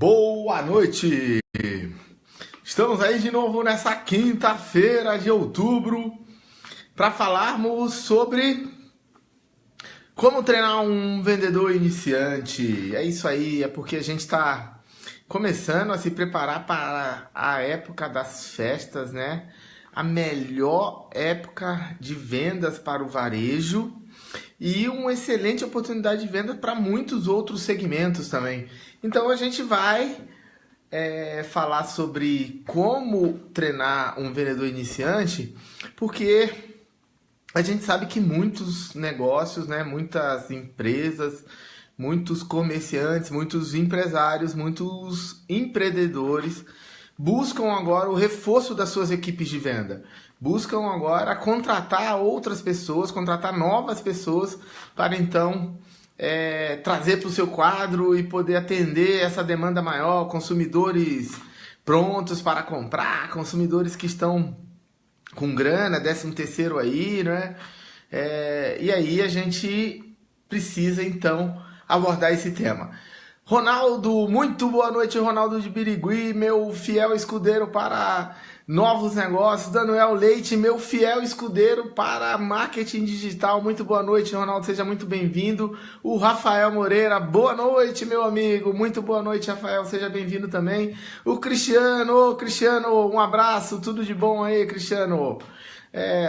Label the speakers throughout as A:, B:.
A: Boa noite! Estamos aí de novo nessa quinta-feira de outubro para falarmos sobre como treinar um vendedor iniciante. É isso aí, é porque a gente está começando a se preparar para a época das festas, né? A melhor época de vendas para o varejo e uma excelente oportunidade de venda para muitos outros segmentos também. Então a gente vai falar sobre como treinar um vendedor iniciante, porque a gente sabe que muitos negócios, né, muitas empresas, muitos comerciantes, muitos empresários, muitos empreendedores buscam agora o reforço das suas equipes de venda. Buscam agora contratar outras pessoas, contratar novas pessoas para então trazer para o seu quadro e poder atender essa demanda maior, consumidores prontos para comprar, consumidores que estão com grana, 13º aí, né? E aí a gente precisa então abordar esse tema. Ronaldo, muito boa noite, Ronaldo de Birigui, meu fiel escudeiro para novos negócios. Daniel Leite, meu fiel escudeiro para marketing digital. Muito boa noite, Ronaldo, seja muito bem-vindo. O Rafael Moreira, boa noite, meu amigo. Muito boa noite, Rafael, seja bem-vindo também. O Cristiano, um abraço, tudo de bom aí, Cristiano.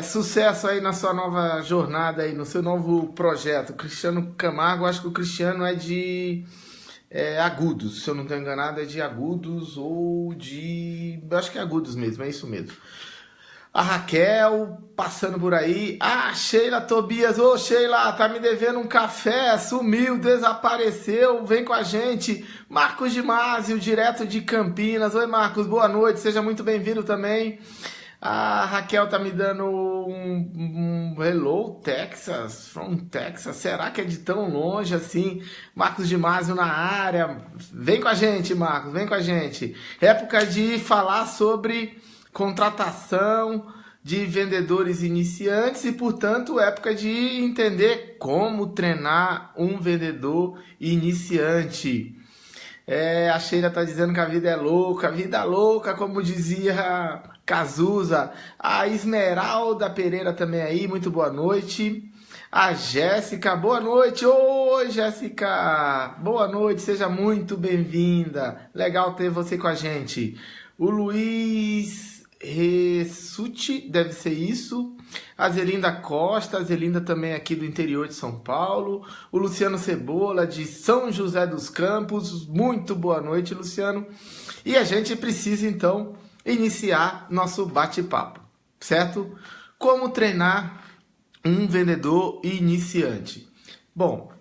A: Sucesso aí na sua nova jornada aí, no seu novo projeto. Cristiano Camargo, acho que o Cristiano é de Agudos, se eu não estou enganado, é de Agudos ou de... acho que é Agudos mesmo, é isso mesmo. A Raquel, passando por aí. Sheila Tobias, ô Sheila, tá me devendo um café, sumiu, desapareceu, vem com a gente. Marcos de Másio, direto de Campinas. Oi Marcos, boa noite, seja muito bem-vindo também. A Raquel tá me dando um hello, Texas, from Texas. Será que é de tão longe assim? Marcos de Másio na área. Vem com a gente, Marcos, vem com a gente. Época de falar sobre contratação de vendedores iniciantes e, portanto, época de entender como treinar um vendedor iniciante. A Sheila tá dizendo que a vida louca, como dizia Cazuza. A Esmeralda Pereira também aí, muito boa noite. A Jéssica, boa noite. Oi, Jéssica, boa noite, seja muito bem-vinda. Legal ter você com a gente. O Luiz Ressuti, deve ser isso. A Zelinda Costa, a Zelinda também aqui do interior de São Paulo. O Luciano Cebola, de São José dos Campos. Muito boa noite, Luciano. E a gente precisa, então, iniciar nosso bate-papo, certo? Como treinar um vendedor iniciante? Bom,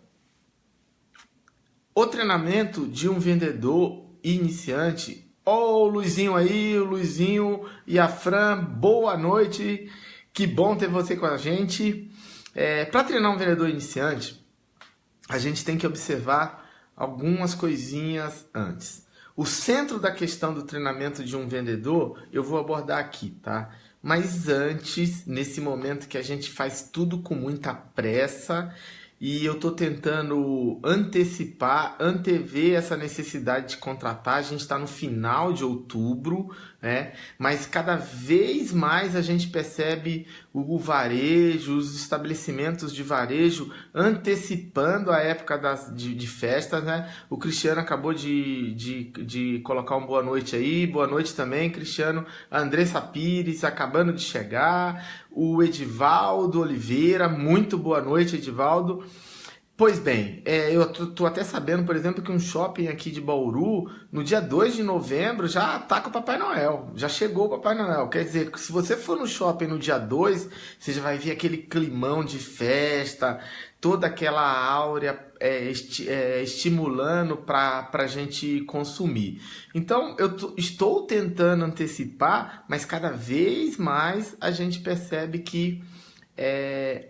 A: o treinamento de um vendedor iniciante... o Luizinho aí, o Luizinho e a Fran, boa noite, que bom ter você com a gente. Para treinar um vendedor iniciante, a gente tem que observar algumas coisinhas antes. O centro da questão do treinamento de um vendedor, eu vou abordar aqui, tá? Mas antes, nesse momento que a gente faz tudo com muita pressa, e eu estou tentando antever essa necessidade de contratar. A gente está no final de outubro, né? Mas cada vez mais a gente percebe o varejo, os estabelecimentos de varejo antecipando a época de festas, né? O Cristiano acabou de colocar um boa noite aí. Boa noite também, Cristiano. A Andressa Pires acabando de chegar. O Edivaldo Oliveira, muito boa noite, Edivaldo. Pois bem, eu tô até sabendo, por exemplo, que um shopping aqui de Bauru, no dia 2 de novembro, já tá com o Papai Noel. Já chegou o Papai Noel. Quer dizer, se você for no shopping no dia 2, você já vai ver aquele climão de festa, toda aquela áurea estimulando para a gente consumir. Então, estou tentando antecipar, mas cada vez mais a gente percebe que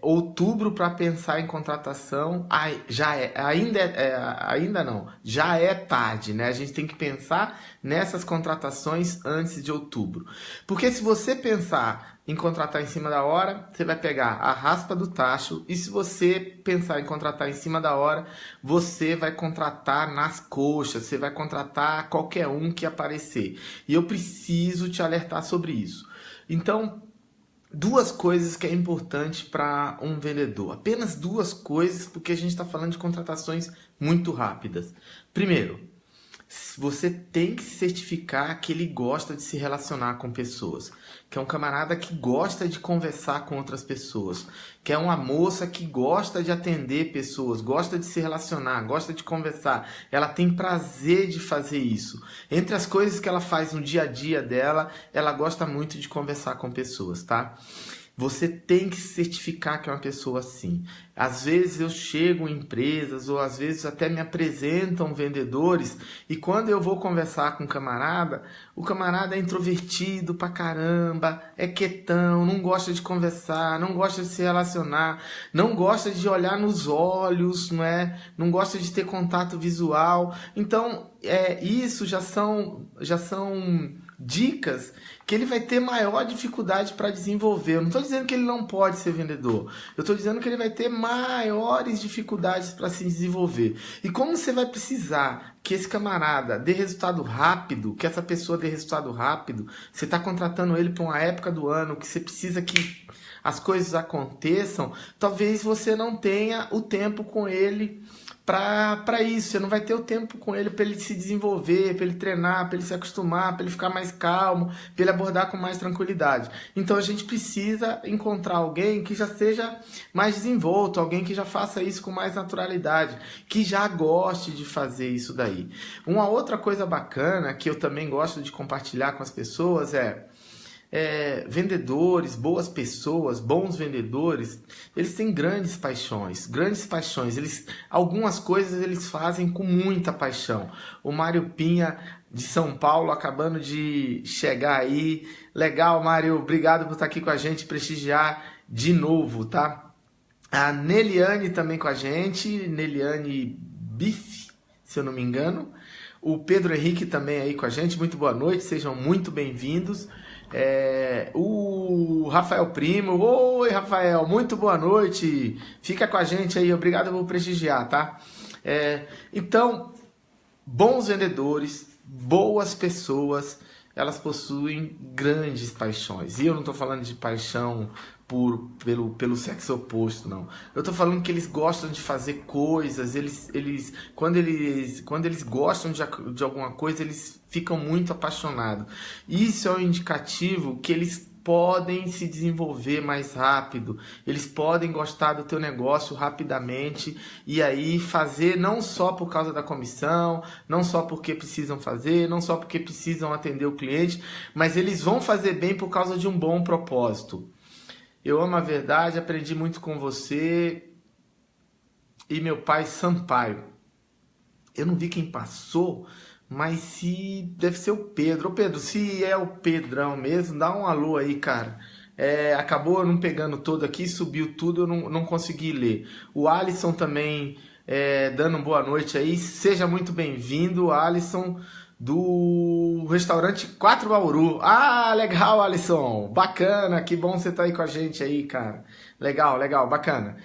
A: outubro para pensar em contratação, ainda não, já é tarde, né? A gente tem que pensar nessas contratações antes de outubro. Porque se você pensar em contratar em cima da hora, você vai pegar a raspa do tacho, e se você pensar em contratar em cima da hora, você vai contratar nas coxas, você vai contratar qualquer um que aparecer. E eu preciso te alertar sobre isso. Então, duas coisas que é importante para um vendedor. Apenas duas coisas, porque a gente está falando de contratações muito rápidas. Primeiro, você tem que certificar que ele gosta de se relacionar com pessoas, que é um camarada que gosta de conversar com outras pessoas, que é uma moça que gosta de atender pessoas, gosta de se relacionar, gosta de conversar, ela tem prazer de fazer isso. Entre as coisas que ela faz no dia a dia dela, ela gosta muito de conversar com pessoas, tá? Você tem que certificar que é uma pessoa assim. Às vezes eu chego em empresas, ou às vezes até me apresentam vendedores, e quando eu vou conversar com o camarada é introvertido pra caramba, é quietão, não gosta de conversar, não gosta de se relacionar, não gosta de olhar nos olhos, não é? Não gosta de ter contato visual. Então, isso já são dicas que ele vai ter maior dificuldade para desenvolver. Eu não estou dizendo que ele não pode ser vendedor. Eu estou dizendo que ele vai ter maiores dificuldades para se desenvolver. E como você vai precisar que esse camarada dê resultado rápido, que essa pessoa dê resultado rápido, você está contratando ele para uma época do ano que você precisa que as coisas aconteçam, talvez você não tenha o tempo com ele para isso. Você não vai ter o tempo com ele para ele se desenvolver, para ele treinar, para ele se acostumar, para ele ficar mais calmo, para ele abordar com mais tranquilidade. Então a gente precisa encontrar alguém que já seja mais desenvolto, alguém que já faça isso com mais naturalidade, que já goste de fazer isso daí. Uma outra coisa bacana que eu também gosto de compartilhar com as pessoas vendedores, boas pessoas, bons vendedores, eles têm grandes paixões. Algumas coisas eles fazem com muita paixão. O Mário Pinha, de São Paulo, acabando de chegar aí. Legal, Mário, obrigado por estar aqui com a gente, prestigiar de novo, tá? A Neliane também com a gente, Neliane Bife, se eu não me engano. O Pedro Henrique também aí com a gente, muito boa noite, sejam muito bem-vindos. O Rafael Primo, oi Rafael, muito boa noite, fica com a gente aí, obrigado por prestigiar, tá? Então, bons vendedores, boas pessoas, elas possuem grandes paixões, e eu não estou falando de paixão pelo sexo oposto, não. Eu tô falando que eles gostam de fazer coisas, quando eles gostam de alguma coisa, eles ficam muito apaixonados. Isso é um indicativo que eles podem se desenvolver mais rápido, eles podem gostar do teu negócio rapidamente e aí fazer não só por causa da comissão, não só porque precisam fazer, não só porque precisam atender o cliente, mas eles vão fazer bem por causa de um bom propósito. Eu amo a verdade, aprendi muito com você e meu pai Sampaio. Eu não vi quem passou, mas se deve ser o Pedro. Ô Pedro, se é o Pedrão mesmo, dá um alô aí, cara. Acabou não pegando todo aqui, subiu tudo, eu não consegui ler. O Alisson também dando boa noite aí. Seja muito bem-vindo, Alisson, do restaurante 4 Bauru. Ah, legal, Alisson, bacana, que bom você tá aí com a gente aí, cara. Legal, bacana.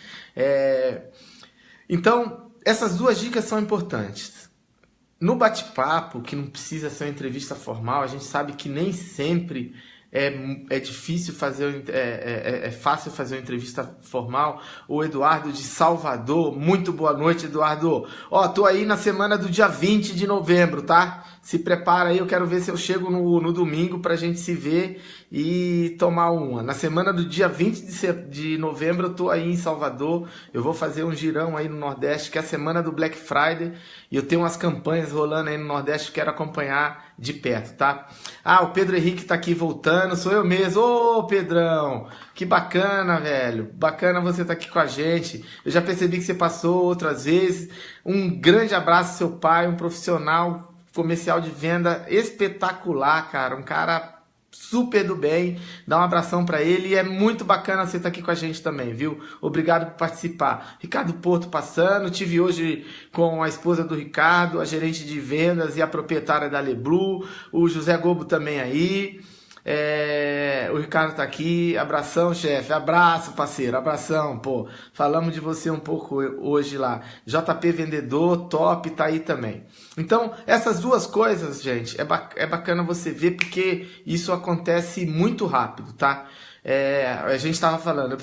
A: Então, essas duas dicas são importantes. No bate-papo, que não precisa ser uma entrevista formal, a gente sabe que nem sempre é difícil fazer, é fácil fazer uma entrevista formal. O Eduardo de Salvador, muito boa noite, Eduardo. Tô aí na semana do dia 20 de novembro, tá? Se prepara aí, eu quero ver se eu chego no domingo pra gente se ver e tomar uma. Na semana do dia 20 de novembro eu tô aí em Salvador, eu vou fazer um girão aí no Nordeste, que é a semana do Black Friday, e eu tenho umas campanhas rolando aí no Nordeste, quero acompanhar de perto, tá? O Pedro Henrique tá aqui voltando, sou eu mesmo. Ô, Pedrão, que bacana, velho, bacana você tá aqui com a gente. Eu já percebi que você passou outras vezes. Um grande abraço ao seu pai, um profissional comercial de venda espetacular, cara, um cara super do bem, dá um abração pra ele e é muito bacana você estar aqui com a gente também, viu? Obrigado por participar. Ricardo Porto passando, tive hoje com a esposa do Ricardo, a gerente de vendas e a proprietária da Leblu, o José Gobo também aí. O Ricardo tá aqui, abração, chefe, abraço, parceiro, abração, pô, falamos de você um pouco hoje lá, JP Vendedor, top, tá aí também. Então, essas duas coisas, gente, é bacana você ver, porque isso acontece muito rápido, tá? A gente estava falando, eu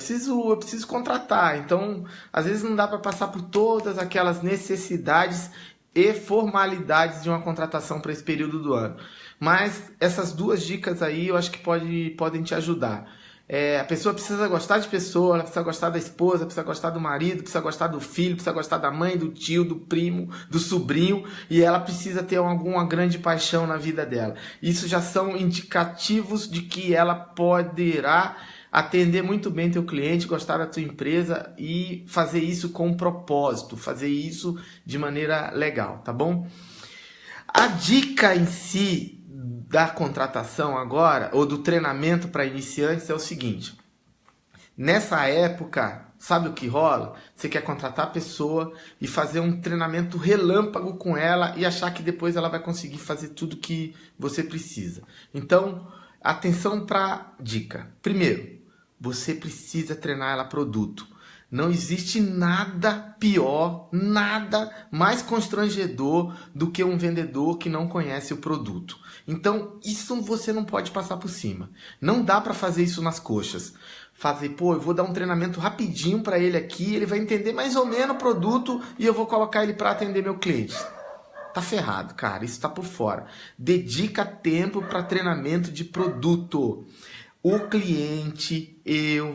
A: preciso contratar, então, às vezes não dá para passar por todas aquelas necessidades e formalidades de uma contratação para esse período do ano. Mas essas duas dicas aí eu acho que podem te ajudar. A pessoa precisa gostar de pessoa, ela precisa gostar da esposa, precisa gostar do marido, precisa gostar do filho, precisa gostar da mãe, do tio, do primo, do sobrinho, e ela precisa ter alguma grande paixão na vida dela. Isso já são indicativos de que ela poderá atender muito bem teu cliente, gostar da tua empresa e fazer isso com propósito, fazer isso de maneira legal, tá bom? A dica em si da contratação agora, ou do treinamento para iniciantes, é o seguinte. Nessa época, sabe o que rola? Você quer contratar a pessoa e fazer um treinamento relâmpago com ela e achar que depois ela vai conseguir fazer tudo que você precisa. Então, atenção para a dica. Primeiro, você precisa treinar ela produto. Não existe nada pior, nada mais constrangedor do que um vendedor que não conhece o produto. Então, isso você não pode passar por cima. Não dá para fazer isso nas coxas. Eu vou dar um treinamento rapidinho para ele aqui, ele vai entender mais ou menos o produto e eu vou colocar ele para atender meu cliente. Tá ferrado, cara, isso tá por fora. Dedica tempo para treinamento de produto. O cliente,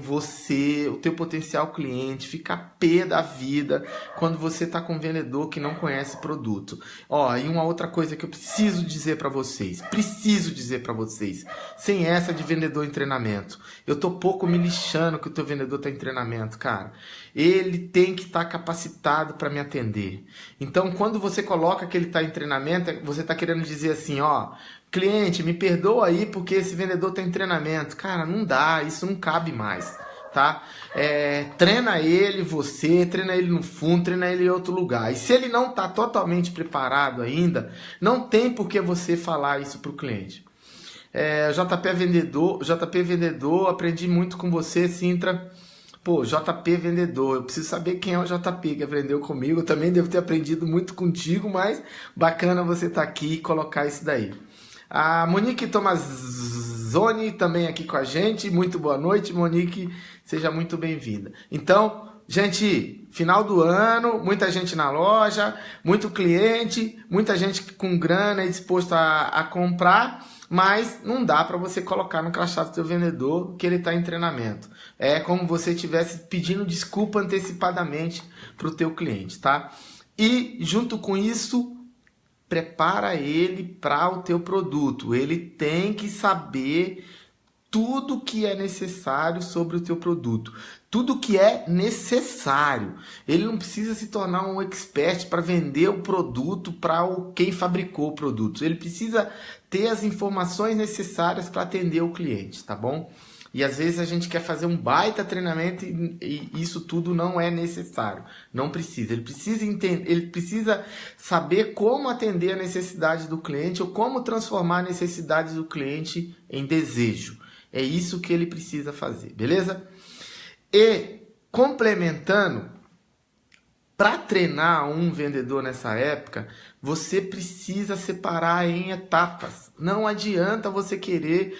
A: você, o teu potencial cliente fica pé da vida quando você está com um vendedor que não conhece produto. E uma outra coisa que eu preciso dizer para vocês, sem essa de vendedor em treinamento. Eu tô pouco me lixando que o teu vendedor está em treinamento, cara. Ele tem que estar capacitado para me atender. Então, quando você coloca que ele está em treinamento, você está querendo dizer assim, cliente, me perdoa aí porque esse vendedor tem treinamento. Cara, não dá, isso não cabe mais, tá? Treina ele, treina ele no fundo, treina ele em outro lugar. E se ele não está totalmente preparado ainda, não tem por que você falar isso para o cliente. JP Vendedor, aprendi muito com você, Sintra. JP Vendedor, eu preciso saber quem é o JP que aprendeu comigo. Eu também devo ter aprendido muito contigo, mas bacana você estar aqui e colocar isso daí. A Monique Tomazoni também aqui com a gente. Muito boa noite, Monique. Seja muito bem-vinda. Então, gente, final do ano, muita gente na loja, muito cliente, muita gente com grana disposto a comprar, mas não dá para você colocar no crachá do teu vendedor que ele está em treinamento. É como você estivesse pedindo desculpa antecipadamente para o teu cliente, tá? E junto com isso, prepara ele para o teu produto. Ele tem que saber tudo que é necessário sobre o teu produto. Tudo que é necessário. Ele não precisa se tornar um expert para vender o produto para quem fabricou o produto. Ele precisa ter as informações necessárias para atender o cliente, tá bom? E às vezes a gente quer fazer um baita treinamento e isso tudo não é necessário. Não precisa. Ele precisa entender, ele precisa saber como atender a necessidade do cliente ou como transformar a necessidade do cliente em desejo. É isso que ele precisa fazer, beleza? E complementando, para treinar um vendedor nessa época, você precisa separar em etapas. Não adianta você querer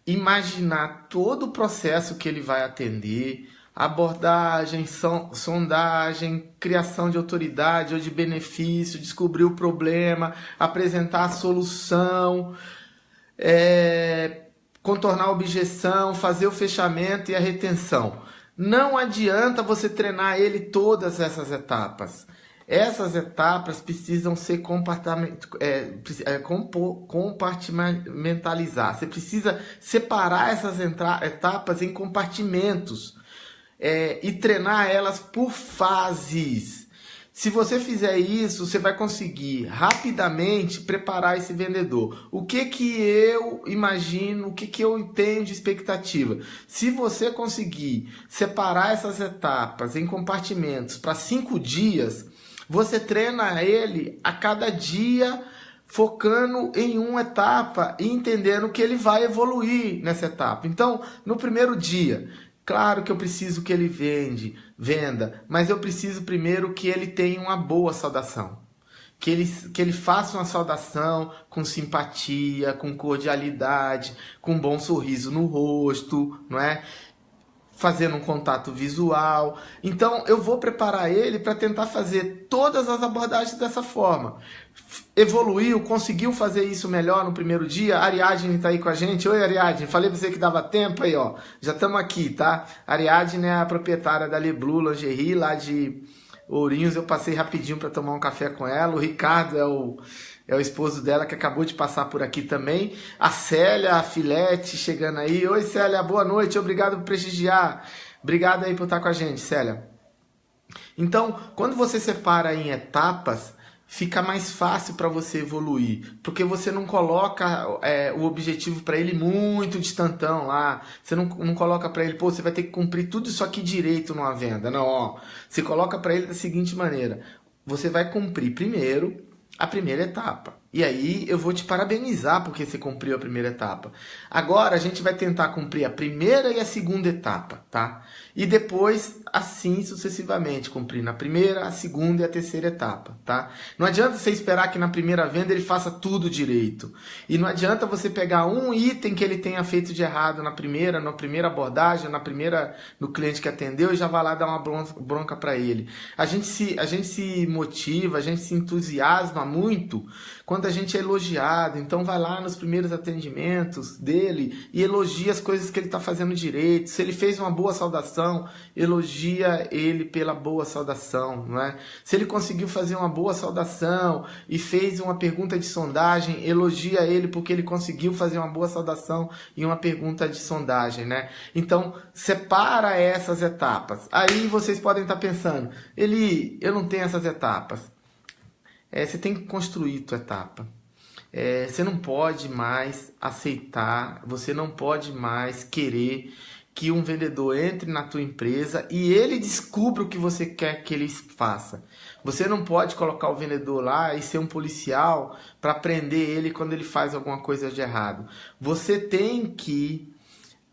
A: imaginar todo o processo que ele vai atender, abordagem, sondagem, criação de autoridade ou de benefício, descobrir o problema, apresentar a solução, contornar a objeção, fazer o fechamento e a retenção. Não adianta você treinar ele todas essas etapas. Essas etapas precisam ser compartimentalizar. Você precisa separar essas etapas em compartimentos e treinar elas por fases. Se você fizer isso, você vai conseguir rapidamente preparar esse vendedor. O que que eu imagino, o que que eu tenho de expectativa? Se você conseguir separar essas etapas em compartimentos para 5 dias, você treina ele a cada dia, focando em uma etapa e entendendo que ele vai evoluir nessa etapa. Então, no primeiro dia, claro que eu preciso que ele venda, mas eu preciso primeiro que ele tenha uma boa saudação. Que ele faça uma saudação com simpatia, com cordialidade, com um bom sorriso no rosto, não é? Fazendo um contato visual. Então, eu vou preparar ele para tentar fazer todas as abordagens dessa forma. Evoluiu, conseguiu fazer isso melhor no primeiro dia. A Ariadne está aí com a gente. Oi, Ariadne. Falei para você que dava tempo aí, ó. Já estamos aqui, tá? A Ariadne é a proprietária da Leblu Lingerie, lá de Ourinhos. Eu passei rapidinho para tomar um café com ela. O Ricardo é o esposo dela, que acabou de passar por aqui também. A Célia, a Filete, chegando aí. Oi, Célia, boa noite. Obrigado por prestigiar. Obrigado aí por estar com a gente, Célia. Então, quando você separa em etapas, fica mais fácil para você evoluir, porque você não coloca o objetivo para ele muito distantão lá, você não coloca para ele, pô, você vai ter que cumprir tudo isso aqui direito numa venda, não, ó, você coloca para ele da seguinte maneira, você vai cumprir primeiro a primeira etapa, e aí eu vou te parabenizar porque você cumpriu a primeira etapa. Agora a gente vai tentar cumprir a primeira e a segunda etapa, tá? E depois, assim sucessivamente, cumprir na primeira, a segunda e a terceira etapa, tá? Não adianta você esperar que na primeira venda ele faça tudo direito. E não adianta você pegar um item que ele tenha feito de errado na primeira abordagem, no cliente que atendeu, e já vai lá dar uma bronca para ele. A gente se motiva, a gente se entusiasma muito quando a gente é elogiado. Então vai lá nos primeiros atendimentos dele e elogia as coisas que ele está fazendo direito. Se ele fez uma boa saudação, elogia ele pela boa saudação, não é? Se ele conseguiu fazer uma boa saudação e fez uma pergunta de sondagem, elogia ele porque ele conseguiu fazer uma boa saudação e uma pergunta de sondagem, né? Então, separa essas etapas. Aí vocês podem estar pensando, eu não tenho essas etapas. Você tem que construir tua etapa. Você não pode mais aceitar, você não pode mais querer que um vendedor entre na tua empresa e ele descubra o que você quer que ele faça. Você não pode colocar o vendedor lá e ser um policial para prender ele quando ele faz alguma coisa de errado. Você tem que,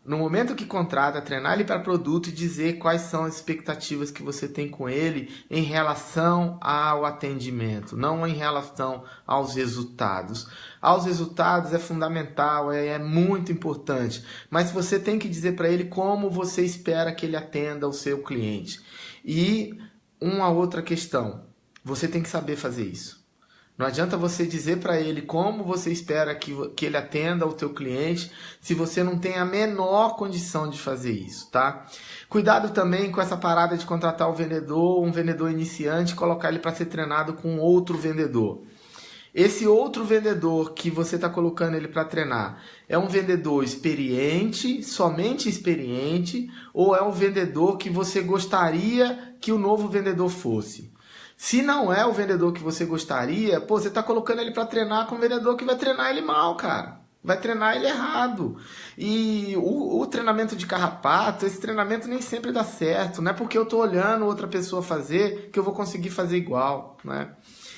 A: no momento que contrata, treinar ele para produto e dizer quais são as expectativas que você tem com ele em relação ao atendimento, não em relação aos resultados. Aos resultados é fundamental, é muito importante, mas você tem que dizer para ele como você espera que ele atenda o seu cliente. E uma outra questão, você tem que saber fazer isso. Não adianta você dizer para ele como você espera que ele atenda o teu cliente se você não tem a menor condição de fazer isso, tá? Cuidado também com essa parada de contratar um vendedor iniciante e colocar ele para ser treinado com outro vendedor. Esse outro vendedor que você está colocando ele para treinar é um vendedor experiente, somente experiente, ou é um vendedor que você gostaria que o novo vendedor fosse? Se não é o vendedor que você gostaria, você está colocando ele para treinar com um vendedor que vai treinar ele mal, cara. Vai treinar ele errado. E o treinamento de carrapato, esse treinamento nem sempre dá certo. Não é porque eu estou olhando outra pessoa fazer que eu vou conseguir fazer igual, né?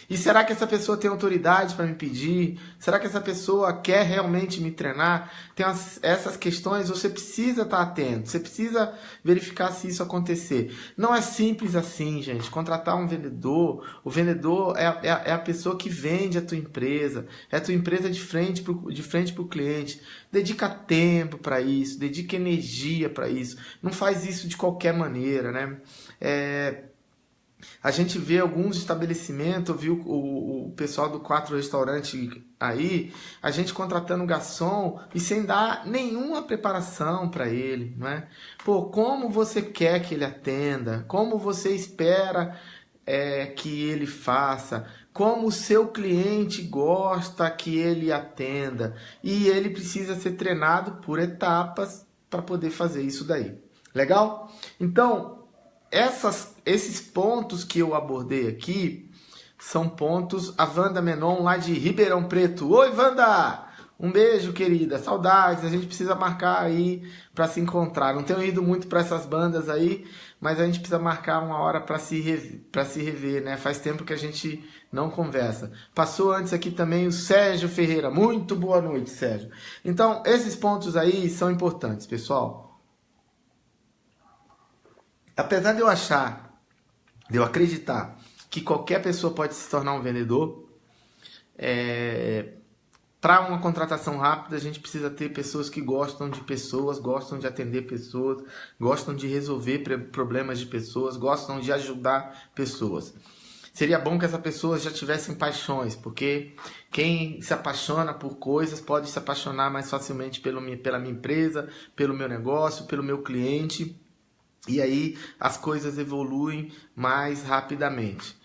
A: E será que essa pessoa tem autoridade para me pedir? Será que essa pessoa quer realmente me treinar? Tem essas questões, você precisa estar atento. Você precisa verificar se isso acontecer. Não é simples assim, gente. Contratar um vendedor, o vendedor é a pessoa que vende a tua empresa. É a tua empresa de frente para o cliente. Dedica tempo para isso, dedica energia para isso. Não faz isso de qualquer maneira, né? A gente vê alguns estabelecimentos, viu o pessoal do 4 Restaurante aí, a gente contratando garçom e sem dar nenhuma preparação para ele, né? Como você quer que ele atenda? Como você espera que ele faça? Como o seu cliente gosta que ele atenda? E ele precisa ser treinado por etapas para poder fazer isso daí. Legal? Então, esses pontos que eu abordei aqui são pontos. A Wanda Menon, lá de Ribeirão Preto. Oi, Wanda! Um beijo, querida. Saudades. A gente precisa marcar aí para se encontrar. Não tenho ido muito para essas bandas aí, mas a gente precisa marcar uma hora para se rever, né? Faz tempo que a gente não conversa. Passou antes aqui também o Sérgio Ferreira. Muito boa noite, Sérgio. Então, esses pontos aí são importantes, pessoal. Apesar de eu acreditar que qualquer pessoa pode se tornar um vendedor, para uma contratação rápida, a gente precisa ter pessoas que gostam de pessoas, gostam de atender pessoas, gostam de resolver problemas de pessoas, gostam de ajudar pessoas. Seria bom que essas pessoas já tivessem paixões, porque quem se apaixona por coisas pode se apaixonar mais facilmente pela minha empresa, pelo meu negócio, pelo meu cliente, e aí as coisas evoluem mais rapidamente.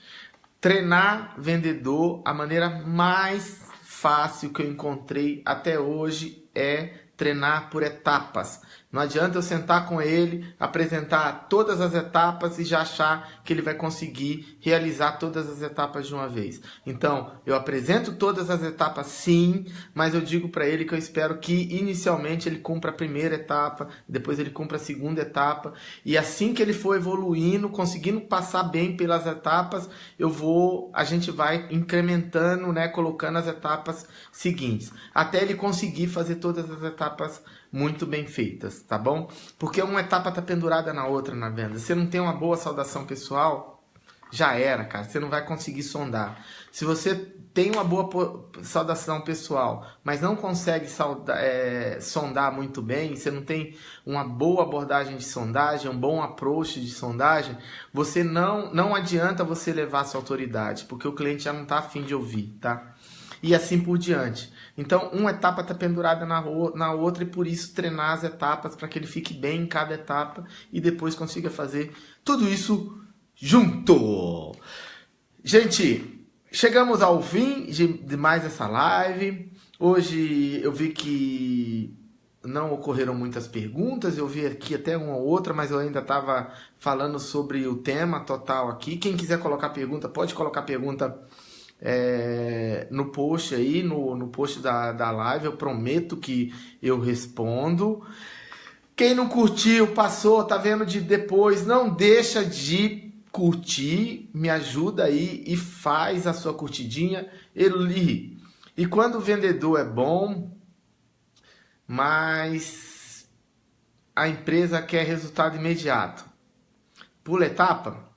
A: Treinar vendedor, a maneira mais fácil que eu encontrei até hoje é treinar por etapas. Não adianta eu sentar com ele, apresentar todas as etapas e já achar que ele vai conseguir realizar todas as etapas de uma vez. Então, eu apresento todas as etapas sim, mas eu digo para ele que eu espero que inicialmente ele cumpra a primeira etapa, depois ele cumpra a segunda etapa, e assim que ele for evoluindo, conseguindo passar bem pelas etapas, a gente vai incrementando, né, colocando as etapas seguintes, até ele conseguir fazer todas as etapas muito bem feitas, tá bom? Porque uma etapa tá pendurada na outra na venda. Se você não tem uma boa saudação pessoal, já era, cara. Você não vai conseguir sondar. Se você tem uma boa saudação pessoal, mas não consegue sondar muito bem, você não tem uma boa abordagem de sondagem, um bom approach de sondagem, você não adianta você levar a sua autoridade, porque o cliente já não tá afim de ouvir, tá? E assim por diante. Então, uma etapa está pendurada na outra e por isso treinar as etapas para que ele fique bem em cada etapa e depois consiga fazer tudo isso junto. Gente, chegamos ao fim de mais essa live. Hoje eu vi que não ocorreram muitas perguntas, eu vi aqui até uma ou outra, mas eu ainda estava falando sobre o tema total aqui. Quem quiser colocar pergunta, pode colocar pergunta no post aí, no post da live, eu prometo que eu respondo. Quem não curtiu, passou, tá vendo de depois, não deixa de curtir, me ajuda aí e faz a sua curtidinha, Eli. E quando o vendedor é bom, mas a empresa quer resultado imediato, pula etapa,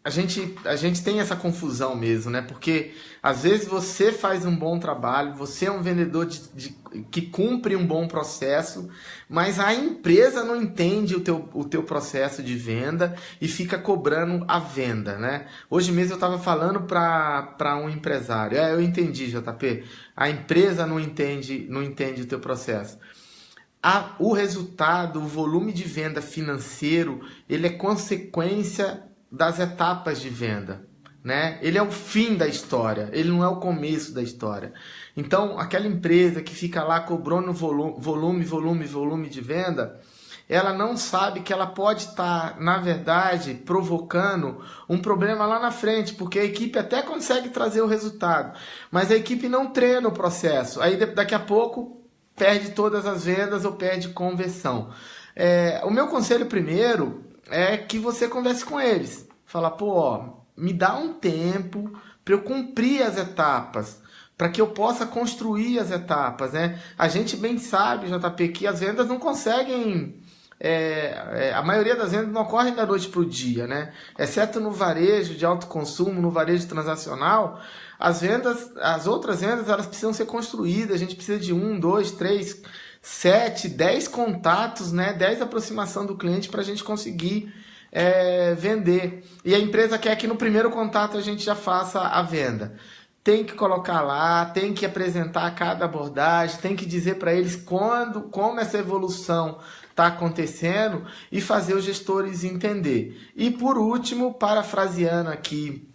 A: a gente tem essa confusão mesmo, né? Porque às vezes você faz um bom trabalho, você é um vendedor que cumpre um bom processo, mas a empresa não entende o teu processo de venda e fica cobrando a venda, né? Hoje mesmo eu estava falando para um empresário, eu entendi, JP, a empresa não entende o teu processo. O resultado, o volume de venda financeiro, ele é consequência das etapas de venda, né? Ele é o fim da história, ele não é o começo da história. Então, aquela empresa que fica lá cobrando volume de venda, ela não sabe que ela pode estar, na verdade, provocando um problema lá na frente, porque a equipe até consegue trazer o resultado, mas a equipe não treina o processo. Aí, daqui a pouco, perde todas as vendas ou perde conversão. O meu conselho primeiro é que você converse com eles. Fala, me dá um tempo para eu cumprir as etapas, para que eu possa construir as etapas, né? A gente bem sabe, JP, que as vendas não conseguem... a maioria das vendas não ocorrem da noite para o dia, né? Exceto no varejo de alto consumo, no varejo transacional, as outras vendas, elas precisam ser construídas. A gente precisa de 1, 2, 3... 7, 10 contatos, né? 10 aproximação do cliente para a gente conseguir vender. E a empresa quer que no primeiro contato a gente já faça a venda. Tem que colocar lá, tem que apresentar cada abordagem, tem que dizer para eles como essa evolução está acontecendo e fazer os gestores entender. E por último, parafraseando aqui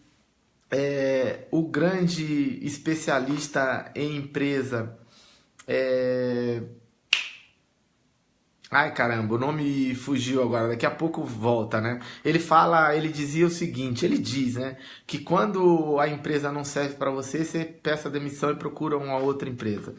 A: o grande especialista em empresa, Ai, caramba, o nome fugiu agora, daqui a pouco volta, né? Ele dizia o seguinte, ele diz, né, que quando a empresa não serve para você, você peça demissão e procura uma outra empresa.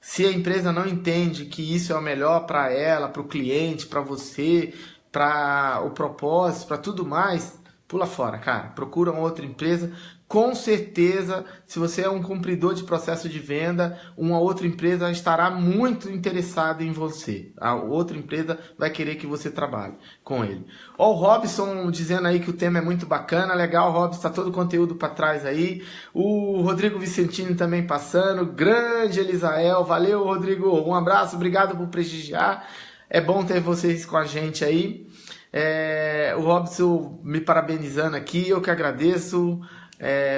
A: Se a empresa não entende que isso é o melhor para ela, para o cliente, para você, para o propósito, para tudo mais, pula fora, cara. Procura uma outra empresa. Com certeza, se você é um cumpridor de processo de venda, uma outra empresa estará muito interessada em você. A outra empresa vai querer que você trabalhe com ele. Ó, o Robson dizendo aí que o tema é muito bacana, legal, Robson, tá todo o conteúdo para trás aí. O Rodrigo Vicentini também passando, grande Elisael, valeu Rodrigo, um abraço, obrigado por prestigiar. É bom ter vocês com a gente aí. O Robson me parabenizando aqui, eu que agradeço.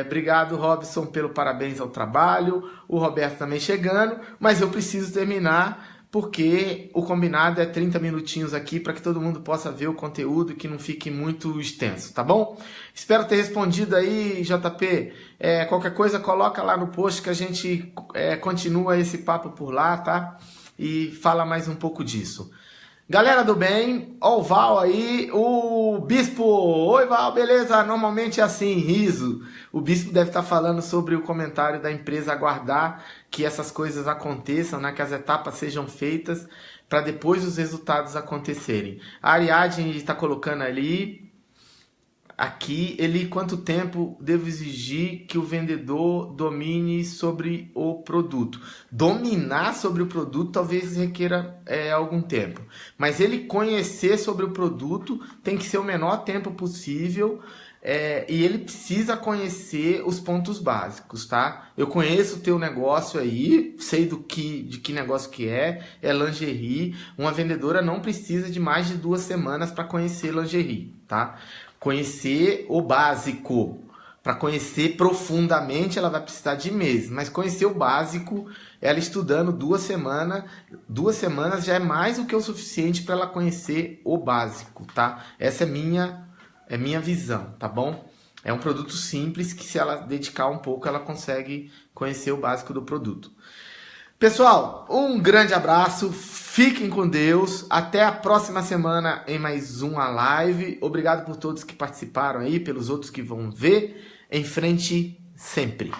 A: Obrigado, Robson, pelo parabéns ao trabalho. O Roberto também chegando, mas eu preciso terminar porque o combinado é 30 minutinhos aqui para que todo mundo possa ver o conteúdo e que não fique muito extenso, tá bom? Espero ter respondido aí, JP. Qualquer coisa, coloca lá no post que a gente continua esse papo por lá, tá? E fala mais um pouco disso. Galera do bem, ó o Val aí, o Bispo, oi Val, beleza? Normalmente é assim, riso. O Bispo deve estar falando sobre o comentário da empresa aguardar que essas coisas aconteçam, né? Que as etapas sejam feitas para depois os resultados acontecerem. A Ariadne está colocando ali, aqui, quanto tempo devo exigir que o vendedor domine sobre o produto? Dominar sobre o produto talvez requeira algum tempo, mas ele conhecer sobre o produto tem que ser o menor tempo possível, e ele precisa conhecer os pontos básicos, tá? Eu conheço o teu negócio aí, sei de que negócio que é lingerie. Uma vendedora não precisa de mais de 2 semanas para conhecer lingerie, tá? Conhecer o básico. Para conhecer profundamente, ela vai precisar de meses. Mas conhecer o básico, ela estudando 2 semanas, 2 semanas já é mais do que o suficiente para ela conhecer o básico, tá? Essa é minha visão, tá bom? É um produto simples que, se ela dedicar um pouco, ela consegue conhecer o básico do produto. Pessoal, um grande abraço, fiquem com Deus, até a próxima semana em mais uma live. Obrigado por todos que participaram aí, pelos outros que vão ver. Em frente sempre.